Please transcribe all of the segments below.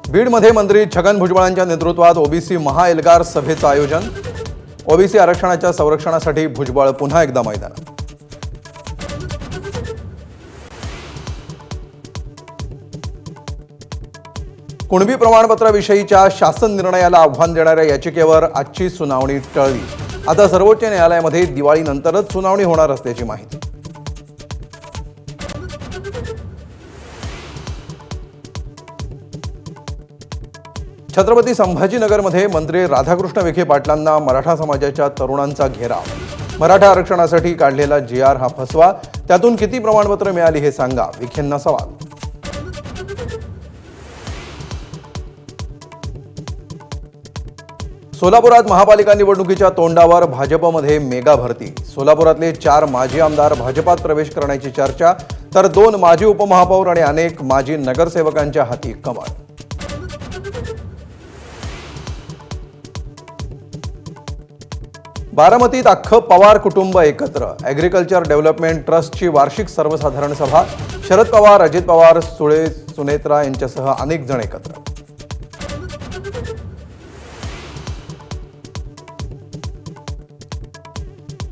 बीडमध्ये मंत्री छगन भुजबळांच्या नेतृत्वात ओबीसी महाएल्गार सभेचं आयोजन। ओबीसी आरक्षणाच्या संरक्षणासाठी भुजबळ पुन्हा एकदा मैदानात। कुणबी प्रमाणपत्राविषयीच्या शासन निर्णयाला आव्हान देणाऱ्या याचिकेवर आजची सुनावणी टळली। आता सर्वोच्च न्यायालयामध्ये दिवाळीनंतरच सुनावणी होणार असल्याची माहिती। छत्रपती संभाजीनगरमध्ये मंत्री राधाकृष्ण विखे पाटलांना मराठा समाजाच्या तरुणांचा घेराव। मराठा आरक्षणासाठी काढलेला GR हा फसवा, त्यातून किती प्रमाणपत्र मिळाली हे सांगा, विखेंना सवाल। सोलापुरात महापालिका निवडणुकीच्या तोंडावर भाजपमध्ये मेगा भरती। सोलापुरातले 4 माजी आमदार भाजपात प्रवेश करण्याची चर्चा, तर 2 माजी उपमहापौर आणि अनेक माजी नगरसेवकांच्या हाती कमळ। बारामतीत अख्खं पवार कुटुंब एकत्र। ॲग्रिकल्चर डेव्हलपमेंट ट्रस्टची वार्षिक सर्वसाधारण सभा। शरद पवार, अजित पवार, सुनेत्रा यांच्यासह अनेक जण एकत्र।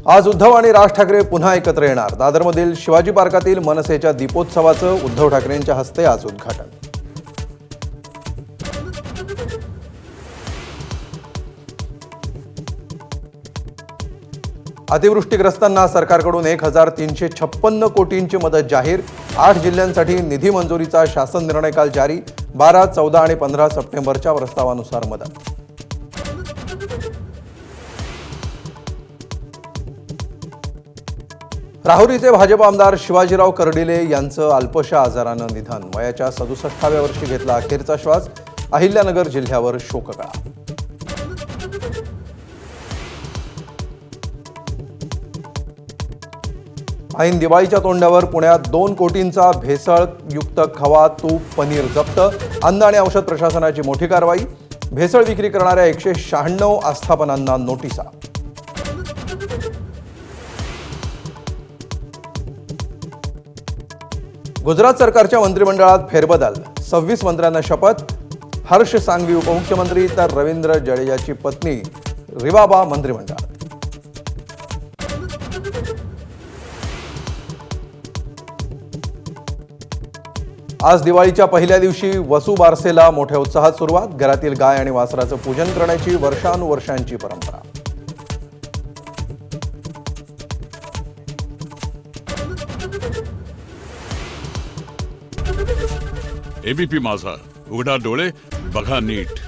आज उद्धव आणि राज ठाकरे पुन्हा एकत्र येणार। दादरमधील शिवाजी पार्कातील मनसेच्या दीपोत्सवाचं उद्धव ठाकरेंच्या हस्ते आज उद्घाटन। अतिवृष्टीग्रस्तांना सरकारकडून 1356 कोटींची मदत जाहीर। 8 जिल्ह्यांसाठी निधी मंजुरीचा शासन निर्णय काल जारी। 12, 14 आणि 15 सप्टेंबरच्या प्रस्तावानुसार मदत। राहुरीचे भाजप आमदार शिवाजीराव कर्डिले यांचं अल्पशा आजारानं निधन। वयाच्या 67व्या वर्षी घेतला अखेरचा श्वास। अहिल्यानगर जिल्ह्यावर शोककळा। ऐन दिवाळीच्या तोंडावर पुण्यात 2 कोटींचा भेसळयुक्त खवा, तूप, पनीर जप्त। अन्न आणि औषध प्रशासनाची मोठी कारवाई। भेसळ विक्री करणाऱ्या 196 आस्थापनांना नोटिसा। गुजरात सरकारच्या मंत्रिमंडळात फेरबदल। 26 मंत्र्यांना शपथ। हर्ष सांघवी उपमुख्यमंत्री, तर रवींद्र जडेजाची पत्नी रिवाबा मंत्रिमंडळात। आज दिवाळीच्या पहिल्या दिवशी वसू बारसेला मोठ्या उत्साहात सुरुवात। घरातील गाय आणि वासराचं पूजन करण्याची वर्षानुवर्षांची परंपरा। एबीपी माझा, उघडा डोळे बघा नीट।